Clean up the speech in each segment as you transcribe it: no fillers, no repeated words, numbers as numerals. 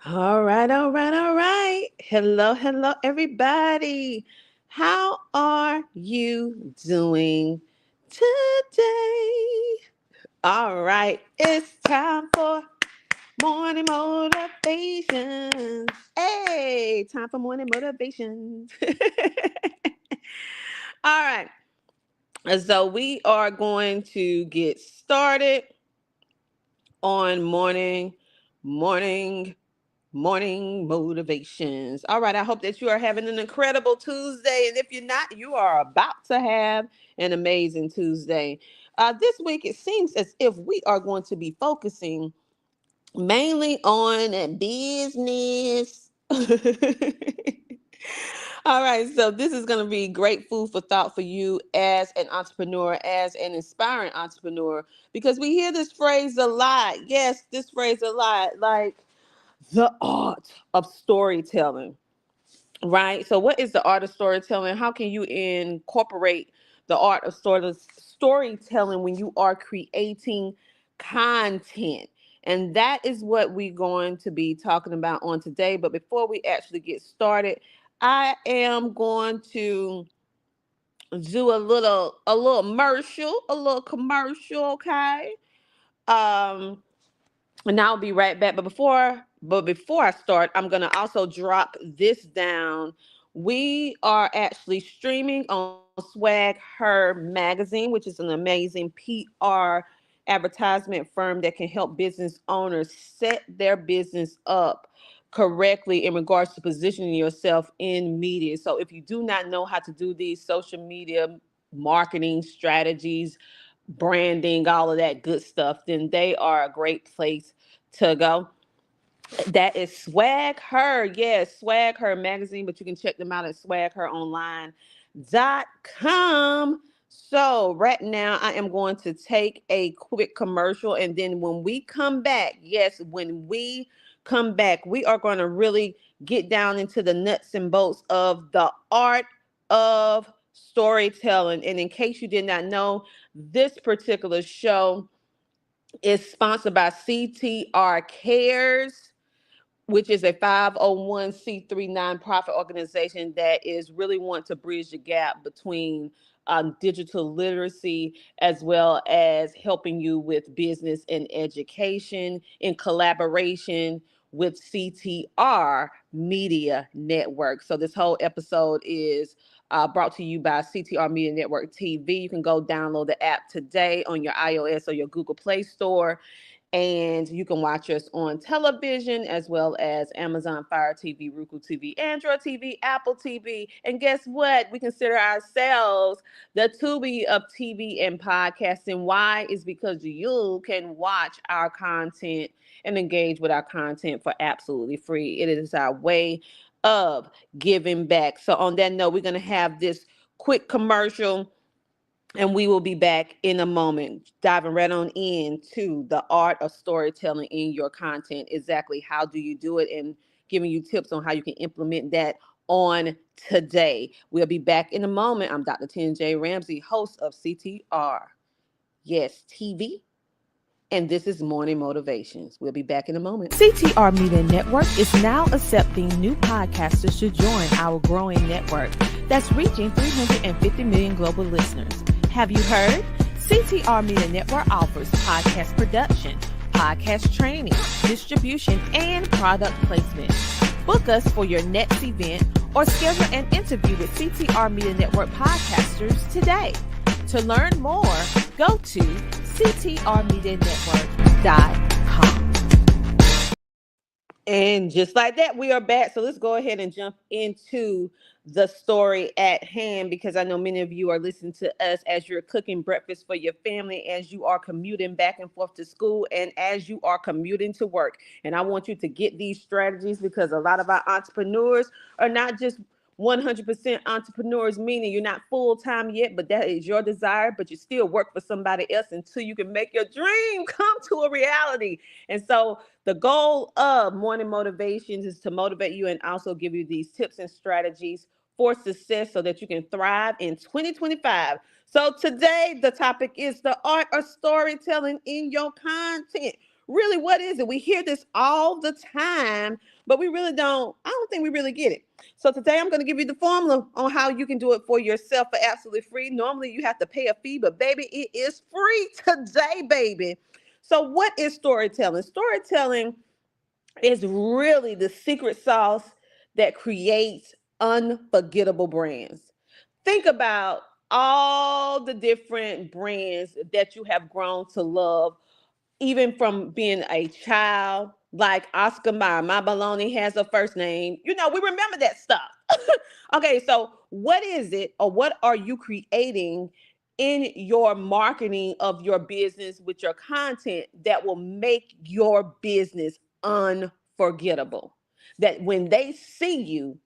All right, all right, all right. Hello, everybody. How are you doing today? All right, it's time for morning motivations. Hey, time for morning motivations. All right, so we are going to get started on morning morning motivations. All right, I hope that you are having an incredible Tuesday. And if you're not, you are about to have an amazing Tuesday. This week, it seems as if we are going to be focusing mainly on business. All right, so this is going to be great food for thought for you as an entrepreneur, as an inspiring entrepreneur, because we hear this phrase a lot. Yes, this phrase a lot, like the art of storytelling, right? So, what is the art of storytelling? How can you incorporate the art of storytelling when you are creating content? And that is what we're going to be talking about on today. But before we actually get started, I am going to do a little commercial, okay? Um, and I'll be right back. But before I start, I'm gonna also drop this down. We are actually streaming on Swag Her magazine, which is an amazing PR advertisement firm that can help business owners set their business up correctly in regards to positioning yourself in media. So if you do not know how to do these social media marketing strategies, branding, all of that good stuff, then they are a great place to go. That is Swag Her. Yes, Swag Her magazine, but you can check them out at swagheronline.com. So, right now, I am going to take a quick commercial. And then when we come back, yes, when we come back, we are going to really get down into the nuts and bolts of the art of storytelling. And in case you did not know, this particular show is sponsored by CTR Cares, which is a 501c3 nonprofit organization that is really want to bridge the gap between digital literacy as well as helping you with business and education in collaboration with CTR Media Network. So this whole episode is brought to you by CTR Media Network TV. You can go download the app today on your iOS or your Google Play Store, and you can watch us on television as well as Amazon Fire TV, Roku TV, Android TV, Apple TV. And guess what? We consider ourselves the Tubi of TV and podcasting. Why? Is because you can watch our content and engage with our content for absolutely free. It is our way of giving back. So, on that note, we're going to have this quick commercial, and we will be back in a moment, diving right on into the art of storytelling in your content. Exactly how do you do it, and giving you tips on how you can implement that on today. We'll be back in a moment. I'm Dr. J. Ramsey, host of CTR, yes, TV, and this is Morning Motivations. We'll be back in a moment. CTR Media Network is now accepting new podcasters to join our growing network that's reaching 350 million global listeners. Have you heard? CTR Media Network offers podcast production, podcast training, distribution, and product placement. Book us for your next event or schedule an interview with CTR Media Network podcasters today. To learn more, go to ctrmedianetwork.com. And just like that, we are back. So let's go ahead and jump into the story at hand, because I know many of you are listening to us as you're cooking breakfast for your family, as you are commuting back and forth to school, and as you are commuting to work. And I want you to get these strategies, because a lot of our entrepreneurs are not just 100% entrepreneurs, meaning you're not full time yet, but that is your desire, but you still work for somebody else until you can make your dream come to a reality. And so the goal of Morning Motivations is to motivate you and also give you these tips and strategies for success so that you can thrive in 2025. So today, the topic is the art of storytelling in your content. really, what is it? We hear this all the time, but I don't think we really get it. So today I'm going to give you the formula on how you can do it for yourself for absolutely free. Normally you have to pay a fee, but baby, it is free today, baby. So what is storytelling? Storytelling is really the secret sauce that creates unforgettable brands. Think about all the different brands that you have grown to love, even from being a child, like Oscar Mayer. My baloney has a first name. We remember that stuff. Okay, so what is it, or what are you creating in your marketing of your business with your content that will make your business unforgettable? That when they see you,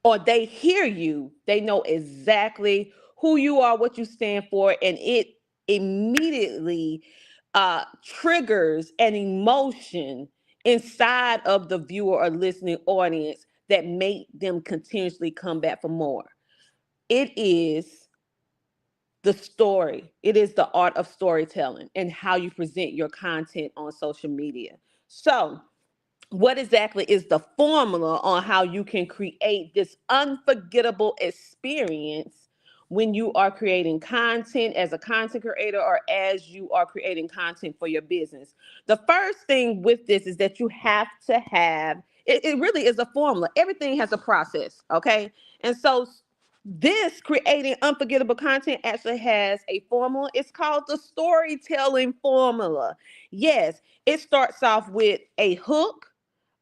or they hear you, they know exactly who you are, what you stand for, and it immediately triggers an emotion inside of the viewer or listening audience that make them continuously come back for more. It is the story. It is the art of storytelling and how you present your content on social media. So, what exactly is the formula on how you can create this unforgettable experience when you are creating content as a content creator, or as you are creating content for your business? The first thing with this is that you have to have it really is a formula. Everything has a process, okay? And so this creating unforgettable content actually has a formula. It's called the storytelling formula. Yes, it starts off with a hook,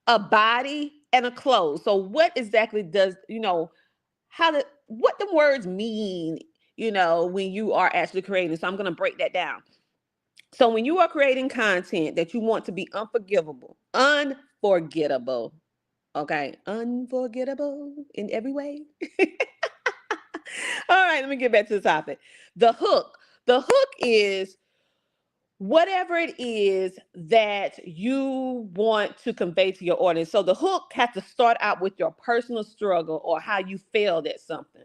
a body, and a close. So what exactly does, what the words mean, when you are actually creating? So I'm going to break that down. So when you are creating content that you want to be unforgettable, okay, unforgettable in every way. All right, let me get back to the topic. The hook. The hook is whatever it is that you want to convey to your audience. So the hook has to start out with your personal struggle or how you failed at something.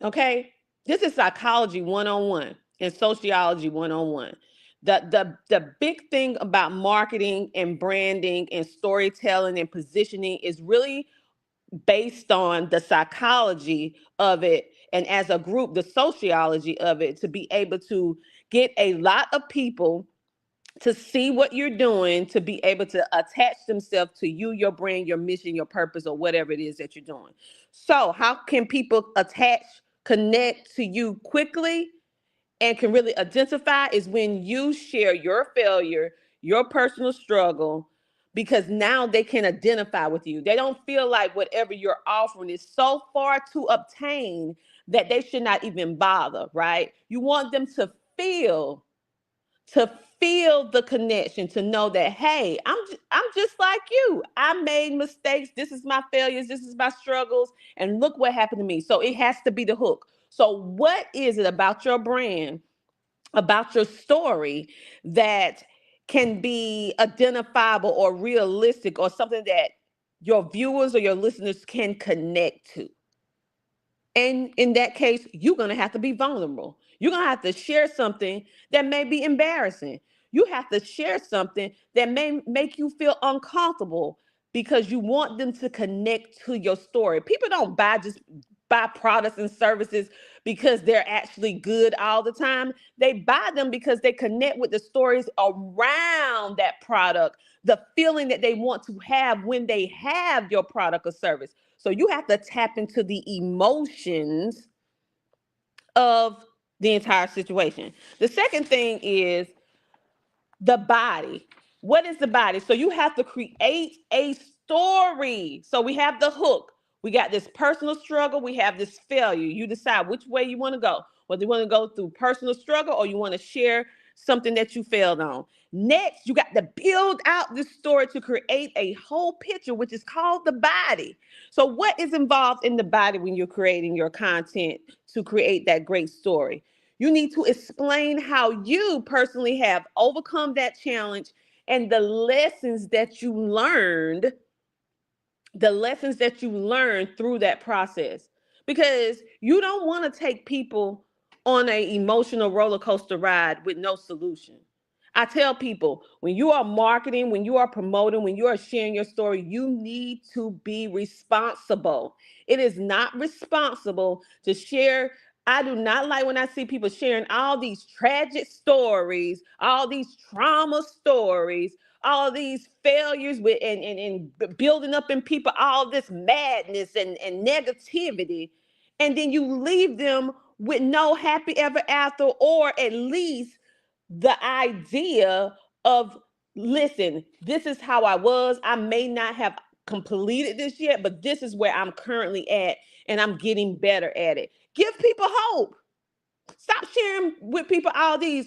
Okay? This is psychology 101 and sociology 101. The big thing about marketing and branding and storytelling and positioning is really based on the psychology of it, and as a group the sociology of it, to be able to get a lot of people to see what you're doing, to be able to attach themselves to you, your brand, your mission, your purpose, or whatever it is that you're doing. So how can people connect to you quickly and can really identify is when you share your failure, your personal struggle, because now they can identify with you. They don't feel like whatever you're offering is so far to obtain that they should not even bother, right? You want them feel to feel the connection, to know that, hey, I'm just like you. I made mistakes. This is my failures. This is my struggles. And look what happened to me. So it has to be the hook. So what is it about your brand, about your story, that can be identifiable or realistic, or something that your viewers or your listeners can connect to? And in that case, you're going to have to be vulnerable. You're going to have to share something that may be embarrassing. You have to share something that may make you feel uncomfortable, because you want them to connect to your story. People don't just buy products and services because they're actually good all the time. They buy them because they connect with the stories around that product, the feeling that they want to have when they have your product or service. So you have to tap into the emotions of the entire situation. The second thing is the body. What is the body? So you have to create a story. So we have the hook. We got this personal struggle. We have this failure. You decide which way you want to go. Whether you want to go through personal struggle or you want to share something that you failed on. Next, you got to build out this story to create a whole picture, which is called the body. So what is involved in the body when you're creating your content to create that great story? You need to explain how you personally have overcome that challenge and the lessons that you learned through that process. Because you don't want to take people on an emotional roller coaster ride with no solution. I tell people, when you are marketing, when you are promoting, when you are sharing your story, you need to be responsible. It is not responsible to share. I do not like when I see people sharing all these tragic stories, all these trauma stories, all these failures with and building up in people all this madness and negativity. And then you leave them with no happy ever after, or at least the idea of, listen, this is how I was. I may not have completed this yet, but this is where I'm currently at, and I'm getting better at it. Give people hope. Stop sharing with people all these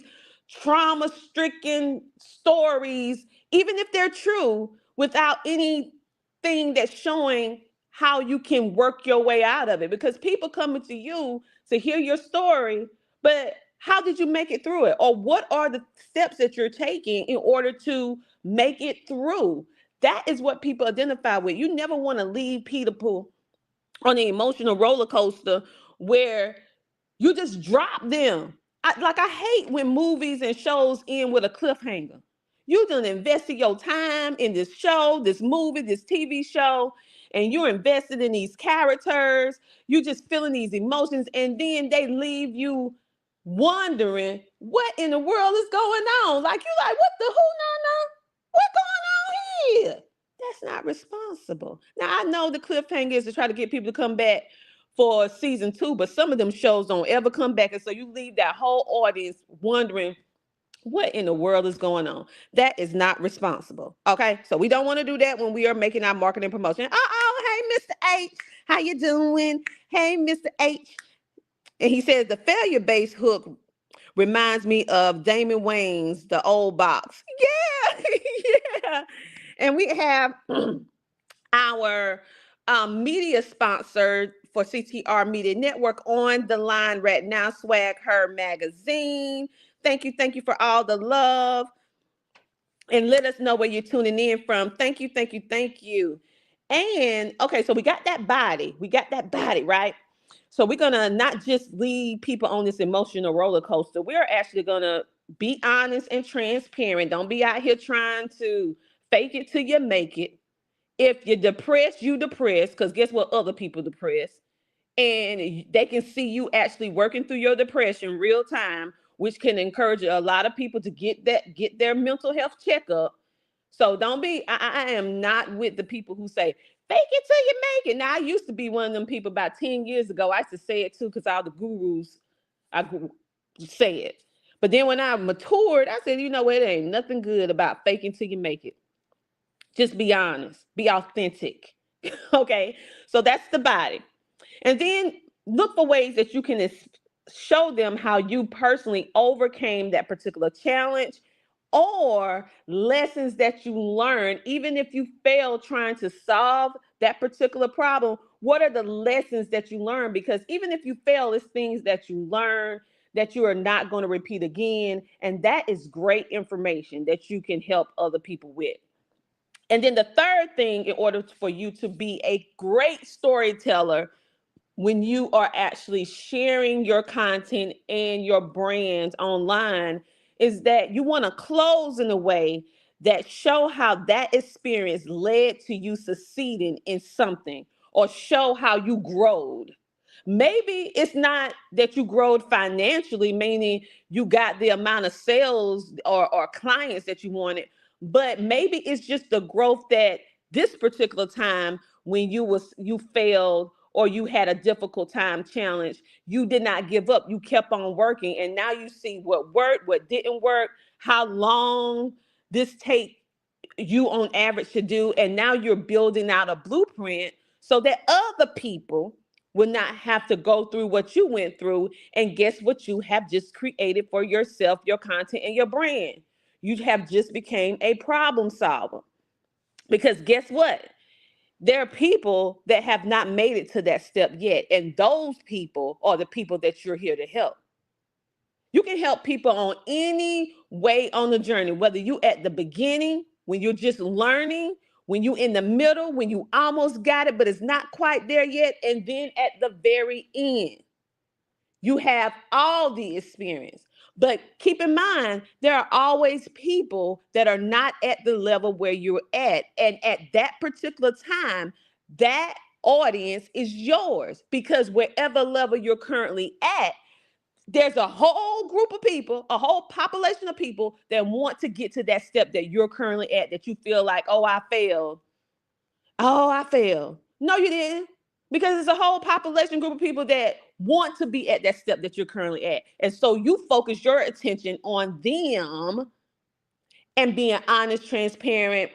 trauma stricken stories, even if they're true, without anything that's showing how you can work your way out of it. Because people coming to you to hear your story, but how did you make it through it? Or what are the steps that you're taking in order to make it through? That is what people identify with. You never want to leave people on an emotional roller coaster where you just drop them. I hate when movies and shows end with a cliffhanger. You done invested your time in this show, this movie, this TV show, and you're invested in these characters. You just feeling these emotions, and then they leave you wondering what in the world is going on. Like you like, what the who? No, what going on here? That's not responsible. Now I know the cliffhanger is to try to get people to come back for season 2, but some of them shows don't ever come back. And so you leave that whole audience wondering what in the world is going on. That is not responsible. Okay. So we don't want to do that when we are making our marketing promotion. Hey, Mr. H, how you doing? Hey, Mr. H. And he says the failure-based hook reminds me of Damon Wayans, The Old Box. Yeah, yeah. And we have our media sponsor for CTR Media Network on the line right now, Swag Her Magazine. Thank you for all the love. And let us know where you're tuning in from. Thank you, thank you, thank you. And okay, so we got that body. We got that body, right? So we're gonna not just lead people on this emotional roller coaster. We're actually gonna be honest and transparent. Don't be out here trying to fake it till you make it. If you're depressed, you depressed, because guess what? Other people depressed. And they can see you actually working through your depression real time, which can encourage a lot of people to get their mental health checkup. So don't be, I am not with the people who say, fake it till you make it. Now, I used to be one of them people about 10 years ago. I used to say it too, because all the gurus, I say it. But then when I matured, I said, you know what? It ain't nothing good about faking till you make it. Just be honest, be authentic. Okay. So that's the body. And then look for ways that you can show them how you personally overcame that particular challenge, or lessons that you learned, even if you failed trying to solve that particular problem. What are the lessons that you learned? Because even if you fail, it's things that you learn that you are not going to repeat again. And that is great information that you can help other people with. And then the third thing, in order for you to be a great storyteller, when you are actually sharing your content and your brands online, is that you want to close in a way that show how that experience led to you succeeding in something, or show how you growed. Maybe it's not that you growed financially, meaning you got the amount of sales or clients that you wanted, but maybe it's just the growth that this particular time when you failed, or you had a difficult time challenge, you did not give up. You kept on working, and now you see what worked, what didn't work, how long this take you on average to do, and now you're building out a blueprint so that other people will not have to go through what you went through. And guess what? You have just created for yourself, your content and your brand. You have just became a problem solver, because guess what? There are people that have not made it to that step yet. And those people are the people that you're here to help. You can help people on any way on the journey, whether you at the beginning, when you're just learning, when you in the middle, when you almost got it, but it's not quite there yet, and then at the very end. You have all the experience. But keep in mind, there are always people that are not at the level where you're at. And at that particular time, that audience is yours, because wherever level you're currently at, there's a whole group of people, a whole population of people that want to get to that step that you're currently at, that you feel like, oh, I failed. Oh, I failed. No, you didn't. Because it's a whole population group of people that want to be at that step that you're currently at. And so you focus your attention on them and being honest, transparent,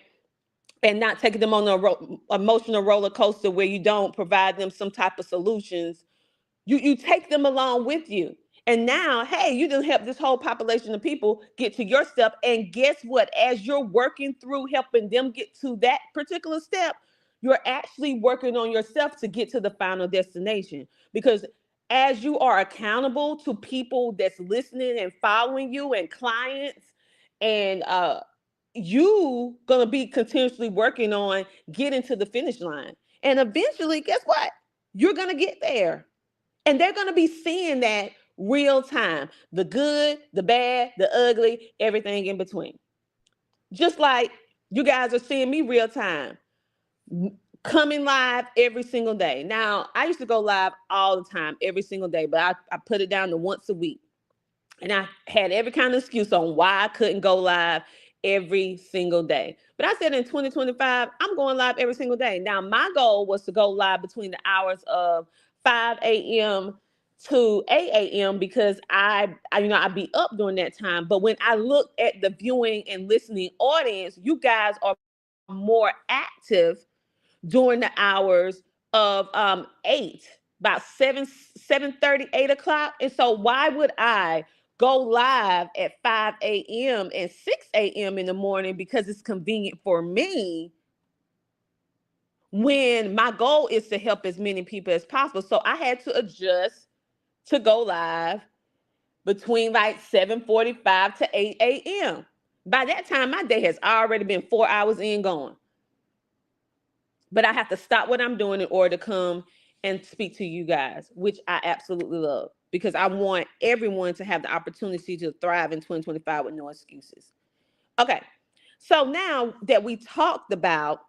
and not taking them on an emotional roller coaster where you don't provide them some type of solutions. You take them along with you. And now, hey, you done help this whole population of people get to your step. And guess what? As you're working through helping them get to that particular step, you're actually working on yourself to get to the final destination. Because as you are accountable to people that's listening and following you and clients, and you gonna be continuously working on getting to the finish line. And eventually, guess what? You're gonna get there. And they're going to be seeing that real time, the good, the bad, the ugly, everything in between. Just like you guys are seeing me real time, coming live every single day. Now, I used to go live all the time, every single day, but I put it down to once a week. And I had every kind of excuse on why I couldn't go live every single day. But I said in 2025, I'm going live every single day. Now, my goal was to go live between the hours of 5 a.m. to 8 a.m. because I'd be up during that time. But when I look at the viewing and listening audience, you guys are more active during the hours of 8, about 7:30, 8 o'clock. And so why would I go live at 5 a.m. and 6 a.m. in the morning because it's convenient for me, when my goal is to help as many people as possible? So I had to adjust to go live between like 7:45 to 8 a.m. By that time, my day has already been 4 hours in gone. But I have to stop what I'm doing in order to come and speak to you guys, which I absolutely love, because I want everyone to have the opportunity to thrive in 2025 with no excuses. Okay, so now that we talked about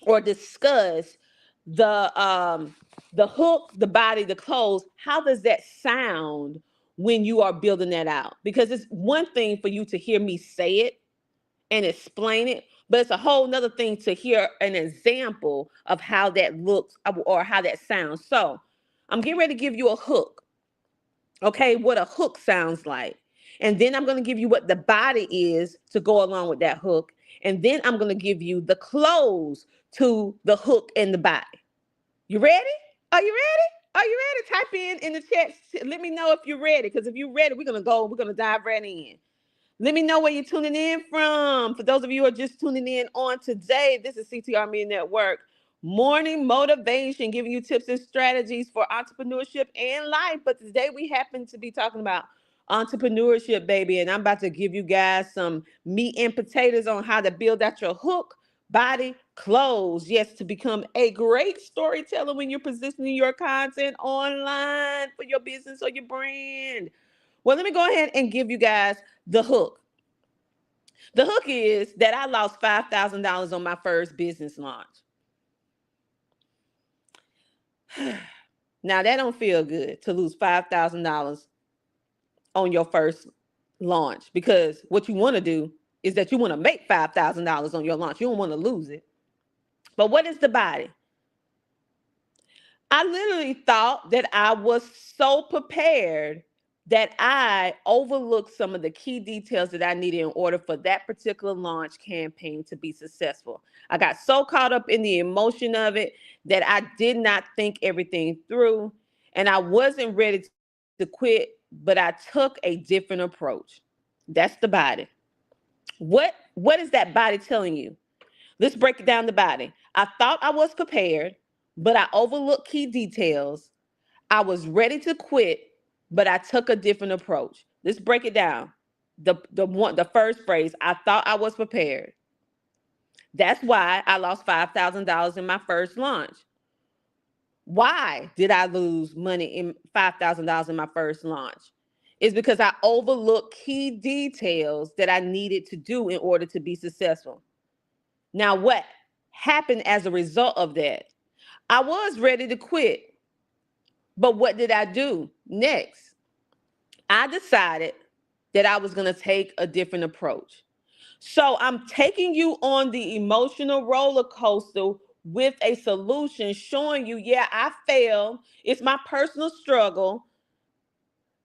or discussed the hook, the body, the clothes, how does that sound when you are building that out? Because it's one thing for you to hear me say it and explain it, but it's a whole nother thing to hear an example of how that looks or how that sounds. So I'm getting ready to give you a hook. Okay, what a hook sounds like. And then I'm going to give you what the body is to go along with that hook. And then I'm going to give you the clothes to the hook and the body. You ready? Are you ready? Are you ready? Type in the chat. Let me know if you're ready. Because if you're ready, we're going to dive right in. Let me know where you're tuning in from. For those of you who are just tuning in on today, this is CTR Media Network Morning Motivation, giving you tips and strategies for entrepreneurship and life. But today we happen to be talking about entrepreneurship, baby. And I'm about to give you guys some meat and potatoes on how to build out your hook, body, clothes. Yes, to become a great storyteller when you're positioning your content online for your business or your brand. Well, let me go ahead and give you guys the hook. The hook is that I lost $5,000 on my first business launch. Now, that don't feel good to lose $5,000 on your first launch, because what you want to do is that you want to make $5,000 on your launch. You don't want to lose it. But what is the body? I literally thought that I was so prepared that I overlooked some of the key details that I needed in order for that particular launch campaign to be successful. I got so caught up in the emotion of it that I did not think everything through, and I wasn't ready to quit, but I took a different approach. That's the body. What is that body telling you? Let's break it down. The body. I thought I was prepared, but I overlooked key details. I was ready to quit, but I took a different approach. Let's break it down. The first phrase, I thought I was prepared. That's why I lost $5,000 in my first launch. Why did I lose money in $5,000 in my first launch? is because I overlooked key details that I needed to do in order to be successful. Now, what happened as a result of that? I was ready to quit, but what did I do next? I decided that I was going to take a different approach. So I'm taking you on the emotional roller coaster with a solution, showing you, yeah, I failed. It's my personal struggle,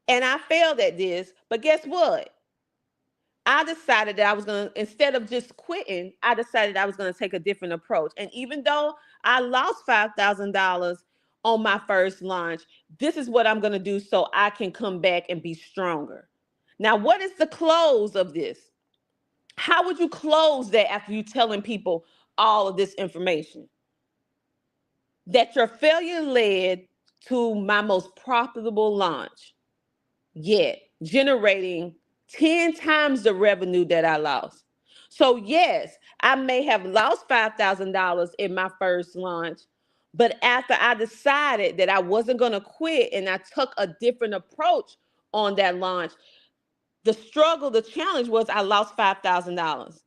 and I failed at this. But guess what? I decided that I was going to, instead of just quitting, I decided I was going to take a different approach. And even though I lost $5,000 on my first launch, this is what I'm going to do so I can come back and be stronger. Now, what is the close of this? How would you close that after you telling people all of this information? That your failure led to my most profitable launch yet, generating 10 times the revenue that I lost. So yes, I may have lost $5,000 in my first launch, but after I decided that I wasn't going to quit and I took a different approach on that launch, the struggle, the challenge was I lost $5,000.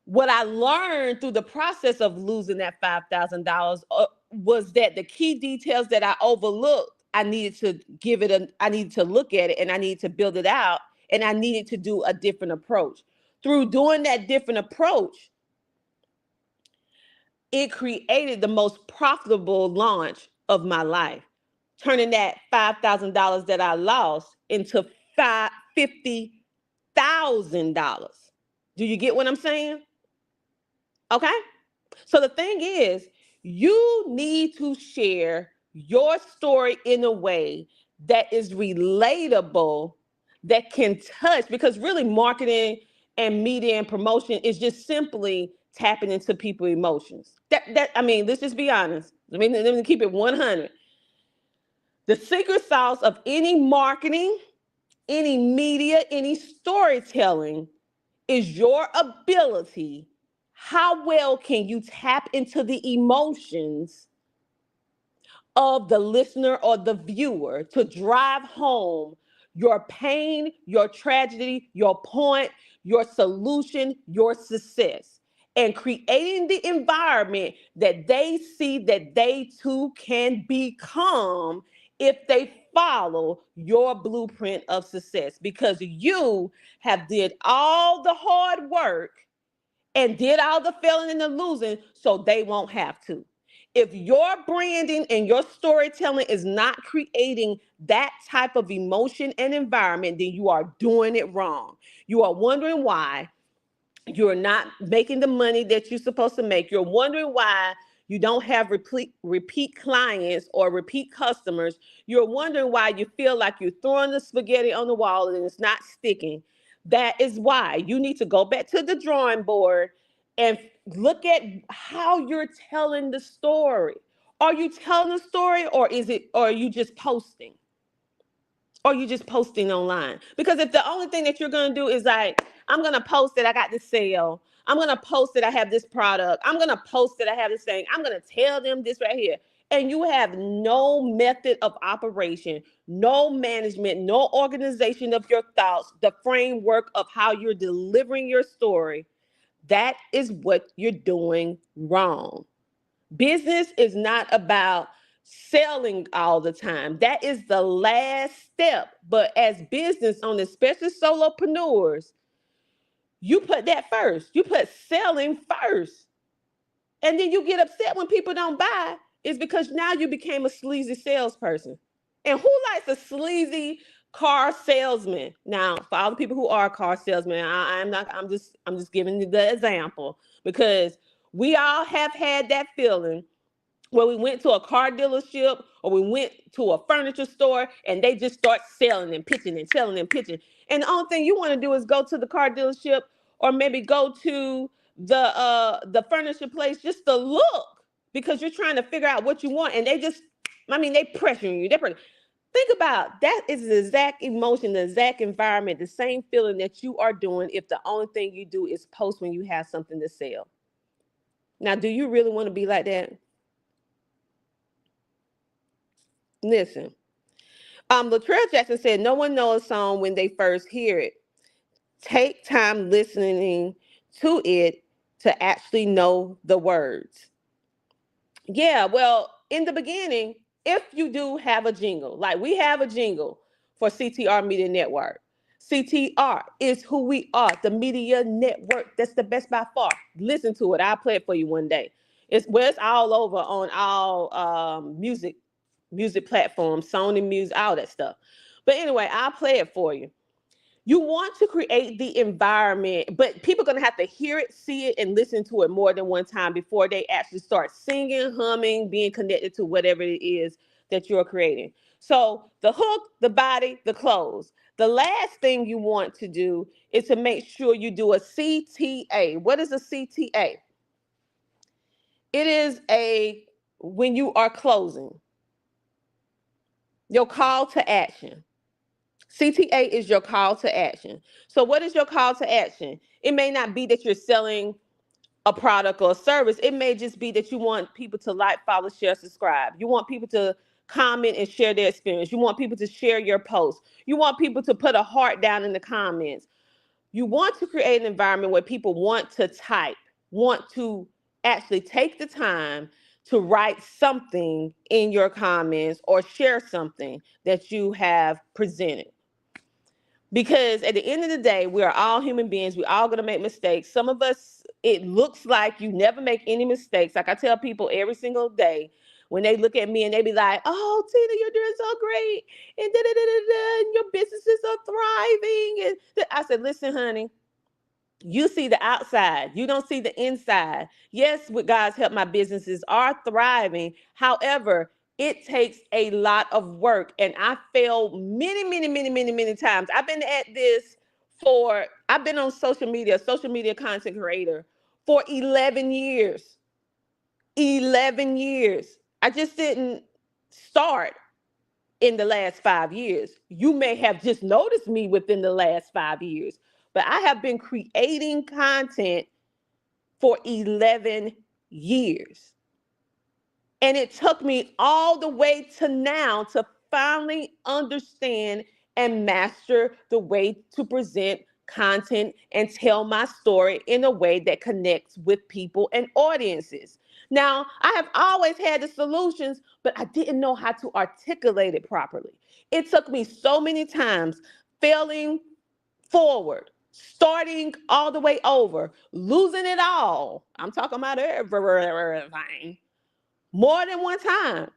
What I learned through the process of losing that $5,000 was that the key details that I overlooked, I needed to I needed to look at it, and I needed to build it out, and I needed to do a different approach. Through doing that different approach, it created the most profitable launch of my life, turning that $5,000 that I lost into $50,000. Do you get what I'm saying? Okay. So the thing is, you need to share your story in a way that is relatable, that can touch, because really marketing and media and promotion is just simply tapping into people's emotions. I mean, let's just be honest. Let me keep it 100. The secret sauce of any marketing, any media, any storytelling is your ability. How well can you tap into the emotions of the listener or the viewer to drive home your pain, your tragedy, your point, your solution, your success, and creating the environment that they see that they too can become if they follow your blueprint of success, because you have did all the hard work and did all the failing and the losing so they won't have to. If your branding and your storytelling is not creating that type of emotion and environment, then you are doing it wrong. You are wondering why you're not making the money that you're supposed to make. You're wondering why you don't have repeat clients or repeat customers. You're wondering why you feel like you're throwing the spaghetti on the wall and it's not sticking. That is why you need to go back to the drawing board and look at how you're telling the story. Are you telling the story, or are you just posting? Or you just posting online? Because if the only thing that you're going to do is like, I'm going to post that I got this sale, I'm going to post that I have this product, I'm going to post that I have this thing, I'm going to tell them this right here, and you have no method of operation, no management, no organization of your thoughts, the framework of how you're delivering your story, that is what you're doing wrong. Business is not about selling all the time. That is the last step. But as business owners, especially solopreneurs, you put that first. You put selling first. And then you get upset when people don't buy. It's because now you became a sleazy salesperson. And who likes a sleazy car salesman? Now, for all the people who are car salesmen, I'm just giving you the example, because we all have had that feeling where we went to a car dealership or we went to a furniture store and they just start selling and pitching and selling and pitching. And the only thing you want to do is go to the car dealership or maybe go to the furniture place just to look, because you're trying to figure out what you want, and they pressuring you. Think about that. Is the exact emotion, the exact environment, the same feeling that you are doing if the only thing you do is post when you have something to sell. Now, do you really want to be like that? Listen, Latrell Jackson said, no one knows a song when they first hear it. Take time listening to it to actually know the words. Yeah, well, in the beginning, if you do have a jingle, like we have a jingle for CTR Media Network. CTR is who we are, the media network. That's the best by far. Listen to it. I'll play it for you one day. It's all over on all music platforms, Sony Music, all that stuff. But anyway, I'll play it for you. You want to create the environment, but people are going to have to hear it, see it, and listen to it more than one time before they actually start singing, humming, being connected to whatever it is that you're creating. So the hook, the body, the close. The last thing you want to do is to make sure you do a CTA. What is a CTA? It is when you are closing, your call to action. CTA is your call to action. So what is your call to action? It may not be that you're selling a product or a service. It may just be that you want people to like, follow, share, subscribe. You want people to comment and share their experience. You want people to share your post. You want people to put a heart down in the comments. You want to create an environment where people want to type, want to actually take the time to write something in your comments or share something that you have presented. Because at the end of the day, we are all human beings. We're all going to make mistakes. Some of us, it looks like you never make any mistakes. Like I tell people every single day when they look at me and they be like, oh, Tina, you're doing so great. And, and your businesses are thriving. And I said, listen, honey, you see the outside. You don't see the inside. Yes, with God's help, my businesses are thriving. However, it takes a lot of work. And I failed many times. I've been at this I've been on social media content creator for 11 years. 11 years. I just didn't start in the last 5 years. You may have just noticed me within the last 5 years, but I have been creating content for 11 years. And it took me all the way to now to finally understand and master the way to present content and tell my story in a way that connects with people and audiences. Now, I have always had the solutions, but I didn't know how to articulate it properly. It took me so many times failing forward, starting all the way over, losing it all. I'm talking about everything. More than one time,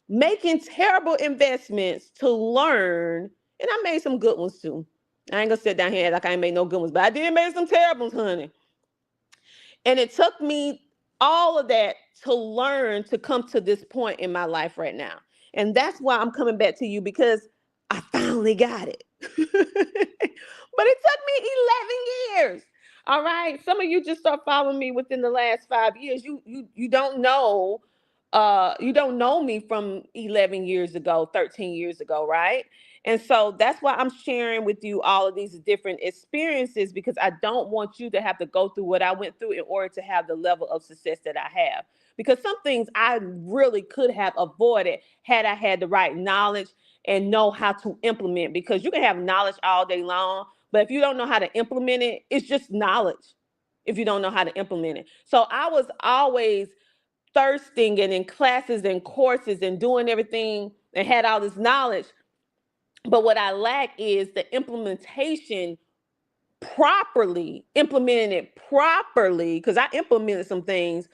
making terrible investments to learn. And I made some good ones too. I ain't gonna sit down here like I ain't made no good ones, but I did make some terrible ones, honey. And it took me all of that to learn to come to this point in my life right now. And that's why I'm coming back to you, because I finally got it. But it took me 11 years. All right. Some of you just start following me within the last 5 years. You don't know. You don't know me from 11 years ago, 13 years ago, right? And so that's why I'm sharing with you all of these different experiences, because I don't want you to have to go through what I went through in order to have the level of success that I have. Because some things I really could have avoided had I had the right knowledge and know how to implement. Because you can have knowledge all day long, but if you don't know how to implement it, it's just knowledge if you don't know how to implement it. So I was always thirsting and in classes and courses and doing everything and had all this knowledge. But what I lack is the implementation properly, implementing it properly, because I implemented some things,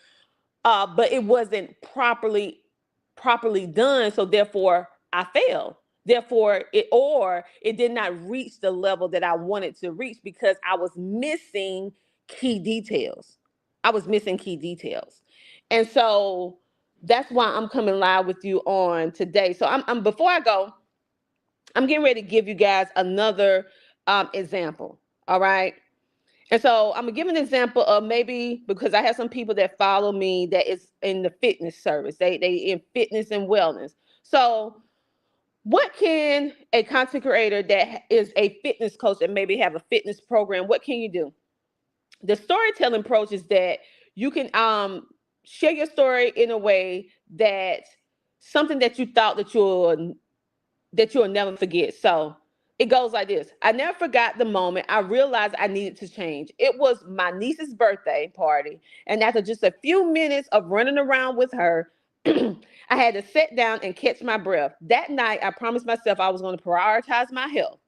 but it wasn't properly done. So therefore I failed. Therefore, it did not reach the level that I wanted to reach because I was missing key details. And so that's why I'm coming live with you on today. So I'm before I go, I'm getting ready to give you guys another example. All right. And so I'm gonna give an example of, maybe because I have some people that follow me that is in the fitness service. They in fitness and wellness. So what can a content creator that is a fitness coach and maybe have a fitness program, what can you do? The storytelling approach is that you can share your story in a way that something that you thought that that you'll never forget. So it goes like this. I never forgot the moment I realized I needed to change. It was my niece's birthday party. And after just a few minutes of running around with her, I had to sit down and catch my breath. That night, I promised myself I was going to prioritize my health.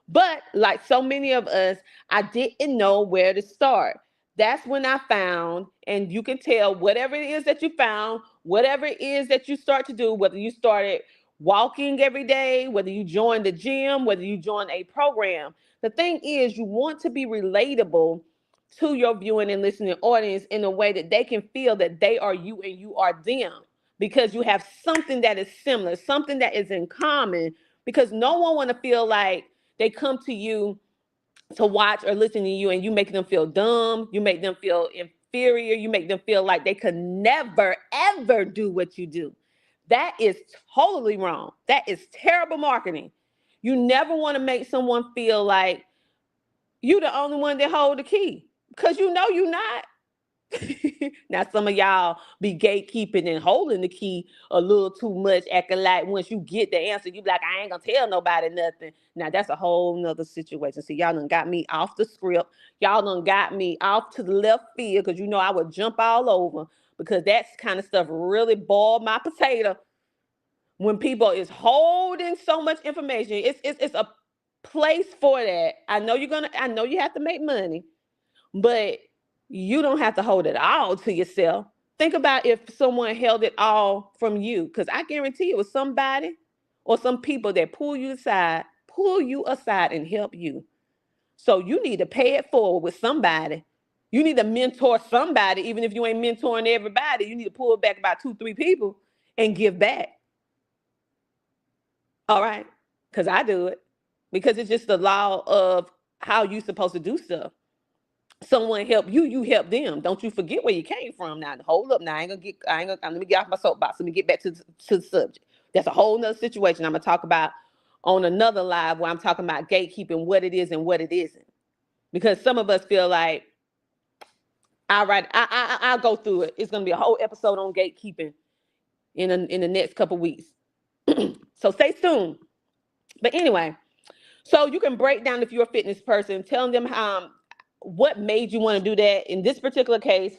But like so many of us, I didn't know where to start. That's when I found, and you can tell whatever it is that you found, whatever it is that you start to do, whether you started walking every day, whether you join the gym, whether you join a program. The thing is, you want to be relatable to your viewing and listening audience in a way that they can feel that they are you and you are them, because you have something that is similar, something that is in common, because no one want to feel like they come to you to watch or listen to you and you make them feel dumb, you make them feel inferior, you make them feel like they could never ever do what you do. That is totally wrong. That is terrible marketing. You never want to make someone feel like you the only one that hold the key, because you know you're not. Now some of y'all be gatekeeping and holding the key a little too much, acting like once you get the answer, you be like, I ain't gonna tell nobody nothing. Now that's a whole nother situation. See, y'all done got me off the script. Y'all done got me off to the left field, because you know I would jump all over, because that kind of stuff really boiled my potato. When people is holding so much information, it's a place for that. I know you have to make money, but you don't have to hold it all to yourself. Think about if someone held it all from you, because I guarantee it was somebody or some people that pull you aside and help you. So you need to pay it forward with somebody. You need to mentor somebody, even if you ain't mentoring everybody. You need to pull back about 2-3 people and give back. All right? Because I do it. Because it's just the law of how you're supposed to do stuff. Someone help you, you help them. Don't you forget where you came from. Now, hold up. Now, let me get off my soapbox. Let me get back to the subject. That's a whole nother situation I'm going to talk about on another live, where I'm talking about gatekeeping, what it is and what it isn't. Because some of us feel like, all right, I'll go through it. It's going to be a whole episode on gatekeeping in the next couple weeks. So stay tuned. But anyway, so you can break down, if you're a fitness person, telling them what made you want to do that. In this particular case,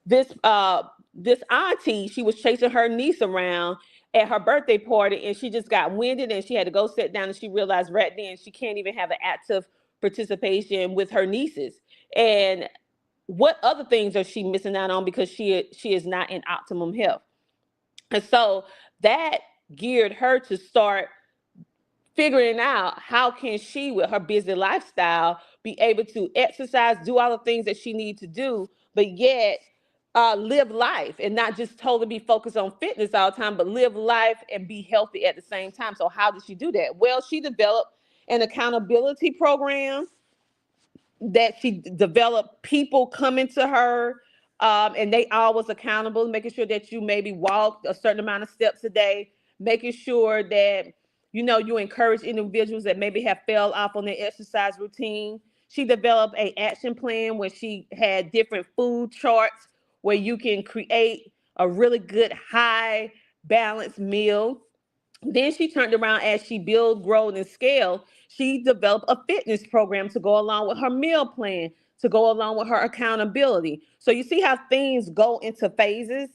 this auntie, she was chasing her niece around at her birthday party, and she just got winded, and she had to go sit down, and she realized right then she can't even have an active participation with her nieces. And what other things is she missing out on because she is not in optimum health? And so that geared her to start figuring out how can she, with her busy lifestyle, be able to exercise, do all the things that she needs to do, but yet live life and not just totally be focused on fitness all the time, but live life and be healthy at the same time. So how did she do that? Well, she developed an accountability program that she developed, people coming to her, and they all was accountable, making sure that you maybe walk a certain amount of steps a day, making sure that you encourage individuals that maybe have fell off on their exercise routine. She developed an action plan where she had different food charts where you can create a really good high balanced meal. Then she turned around, as she built, growed, and scaled. She developed a fitness program to go along with her meal plan, to go along with her accountability. So you see how things go into phases?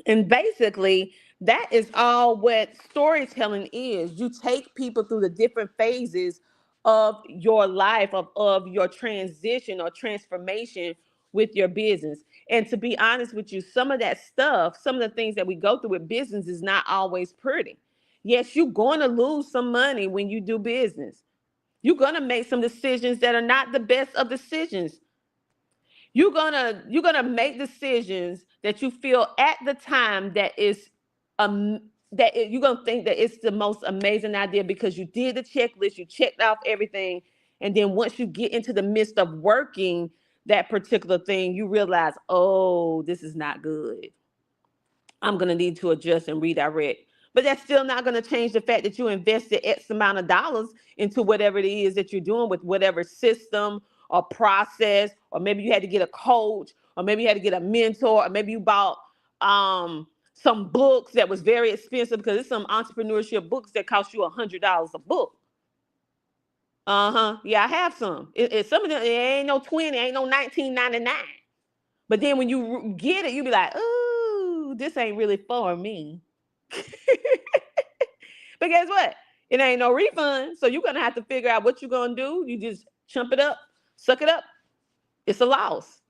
And basically, that is all what storytelling is. You take people through the different phases of your life, of your transition or transformation with your business. And to be honest with you, some of that stuff, some of the things that we go through with business is not always pretty. Yes, you're going to lose some money when you do business. You're going to make some decisions that are not the best of decisions. You're gonna make decisions that you feel at the time that is you're gonna think that it's the most amazing idea, because you did the checklist, you checked off everything, and then once you get into the midst of working that particular thing, you realize, oh, this is not good. I'm gonna need to adjust and redirect. But that's still not going to change the fact that you invested X amount of dollars into whatever it is that you're doing, with whatever system or process, or maybe you had to get a coach, or maybe you had to get a mentor, or maybe you bought some books that was very expensive, because it's some entrepreneurship books that cost you $100 a book. Yeah, I have some. Some of them, it ain't no 20, ain't no 19.99. But then when you get it, you be like, ooh, this ain't really for me. But guess what? It ain't no refund. So you're gonna have to figure out what you're gonna do. You just chump it up, suck it up. It's a loss.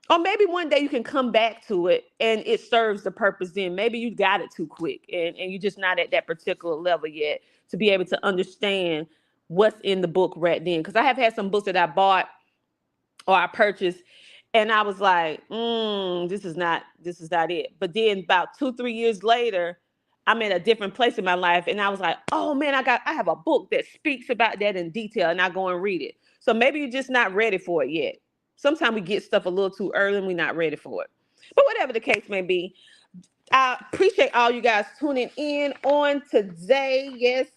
Or maybe one day you can come back to it and it serves the purpose then. Maybe you got it too quick and you're just not at that particular level yet to be able to understand what's in the book right then. Because I have had some books that I bought or I purchased, and I was like, this is not it. But then about 2-3 years later, I'm in a different place in my life, and I was like, oh man, I have a book that speaks about that in detail, and I go and read it. So maybe you're just not ready for it yet. Sometimes we get stuff a little too early and we're not ready for it. But whatever the case may be, I appreciate all you guys tuning in on today. Yes,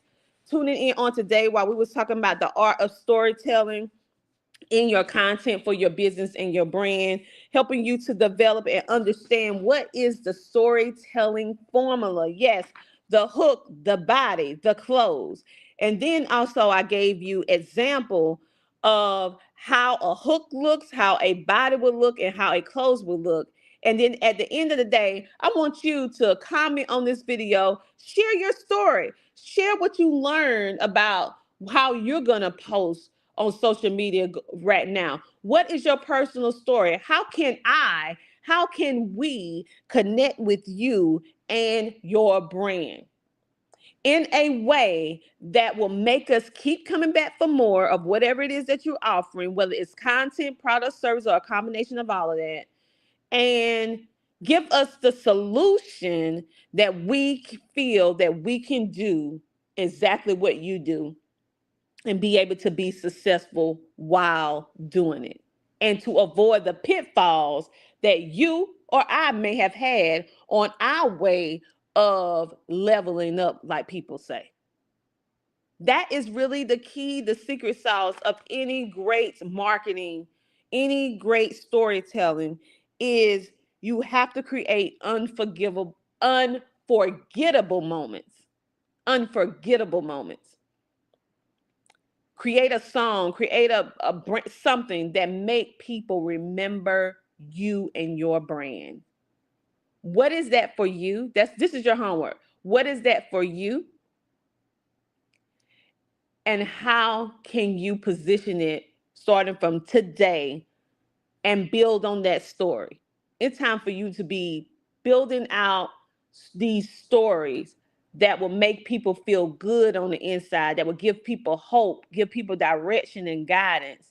tuning in on today while we was talking about the art of storytelling in your content for your business and your brand, helping you to develop and understand what is the storytelling formula. Yes, the hook, the body, the close. And then also I gave you example of how a hook looks, how a body will look, and how a close will look. And then at the end of the day, I want you to comment on this video, share your story, share what you learned about how you're going to post on social media right now. What is your personal story? How can we connect with you and your brand in a way that will make us keep coming back for more of whatever it is that you're offering, whether it's content, product, service, or a combination of all of that, and give us the solution that we feel that we can do exactly what you do and be able to be successful while doing it, and to avoid the pitfalls that you or I may have had on our way of leveling up, like people say. That is really the key, the secret sauce of any great marketing, any great storytelling, is you have to create unforgettable moments. Unforgettable moments. Create a song, create something that make people remember you and your brand. What is that for you? This is your homework. What is that for you? And how can you position it starting from today and build on that story? It's time for you to be building out these stories that will make people feel good on the inside, that will give people hope, give people direction and guidance,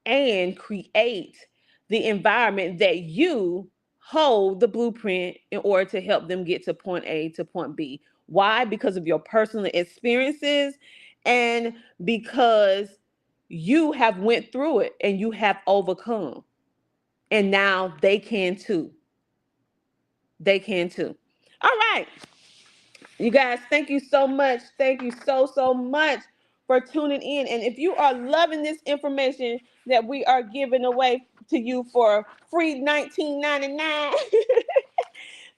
and create the environment that you hold the blueprint in order to help them get to point A to point B. Why? Because of your personal experiences and because you have went through it and you have overcome. And now they can too. They can too. All right. You guys, thank you so much. Thank you so much for tuning in. And if you are loving this information that we are giving away to you for free $19.99,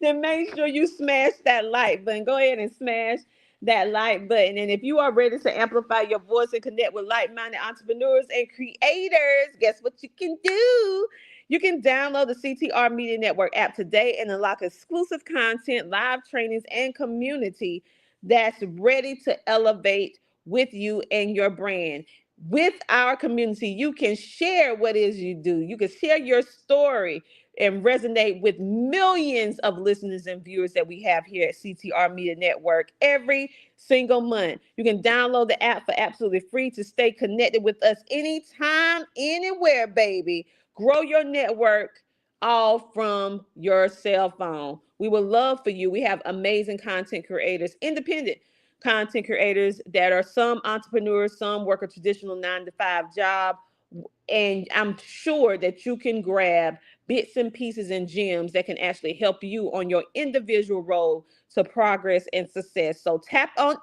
then make sure you smash that like button. Go ahead and smash that like button. And if you are ready to amplify your voice and connect with like-minded entrepreneurs and creators, guess what you can do? You can download the CTR Media Network app today and unlock exclusive content, live trainings, and community that's ready to elevate with you and your brand. With our community, you can share what it is you do. You can share your story and resonate with millions of listeners and viewers that we have here at CTR Media Network every single month. You can download the app for absolutely free to stay connected with us anytime, anywhere, baby. Grow your network all from your cell phone. We would love for you. We have amazing content creators, independent content creators that are some entrepreneurs, some work a traditional 9-to-5 job. And I'm sure that you can grab bits and pieces and gems that can actually help you on your individual road to progress and success. So tap on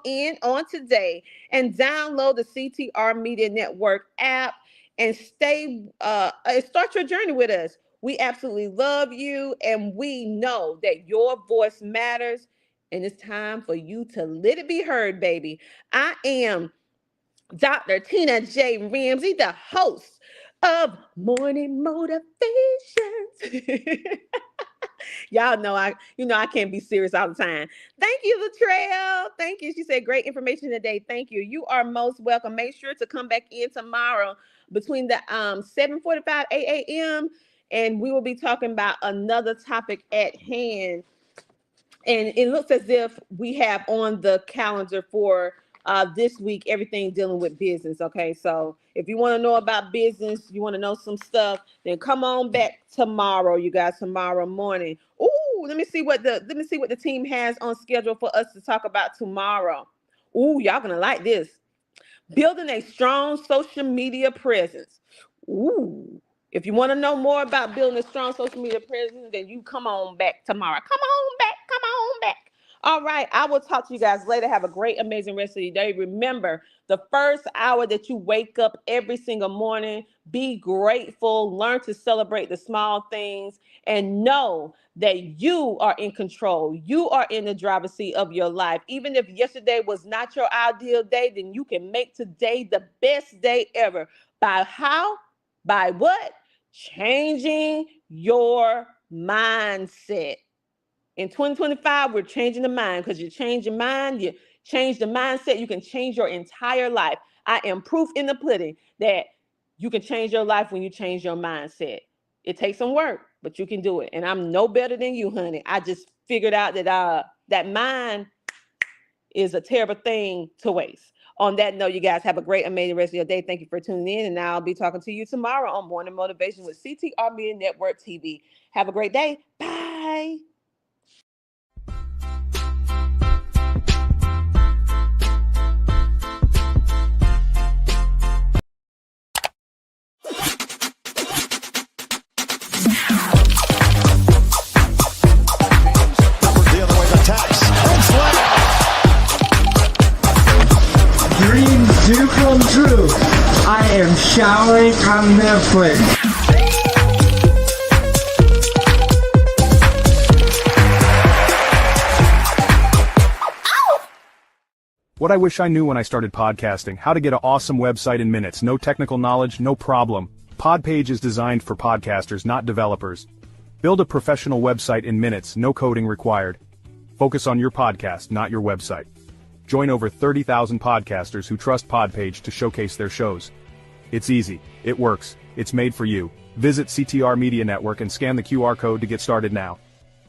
today and download the CTR Media Network app and start your journey with us. We absolutely love you, and we know that your voice matters, and it's time for you to let it be heard, baby. I am Dr. Tina J. Ramsey, the host of Morning Motivations. Y'all know I can't be serious all the time. Thank you, Latrell. Thank you. She said great information today. Thank you. You are most welcome. Make sure to come back in tomorrow between the 7:45 a.m. and we will be talking about another topic at hand. And it looks as if we have on the calendar for this week everything dealing with business. Okay, so if you want to know about business, you want to know some stuff, then come on back tomorrow, you guys. Tomorrow morning. Ooh, let me see what the team has on schedule for us to talk about tomorrow. Ooh, y'all gonna like this. Building a strong social media presence. Ooh. If you want to know more about building a strong social media presence, then you come on back tomorrow. Come on back. Come on back. All right. I will talk to you guys later. Have a great, amazing rest of your day. Remember, the first hour that you wake up every single morning, be grateful, learn to celebrate the small things, and know that you are in control. You are in the driver's seat of your life. Even if yesterday was not your ideal day, then you can make today the best day ever. By how? By what? Changing your mindset. In 2025, we're changing the mind, because you change your mind, you change the mindset, you can change your entire life. I am proof in the pudding that you can change your life when you change your mindset. It takes some work, but you can do it. And I'm no better than you, honey. I just figured out that that mind is a terrible thing to waste. On that note, you guys have a great, amazing rest of your day. Thank you for tuning in. And I'll be talking to you tomorrow on Morning Motivation with CTR Media Network TV. Have a great day. Bye. Dreams do come true. I am showering on Netflix. What I wish I knew when I started podcasting: how to get an awesome website in minutes. No technical knowledge, no problem. Podpage is designed for podcasters, not developers. Build a professional website in minutes, no coding required. Focus on your podcast, not your website. Join over 30,000 podcasters who trust Podpage to showcase their shows. It's easy, it works, it's made for you. Visit CTR Media Network and scan the QR code to get started now.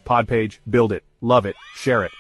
Podpage, build it, love it, share it.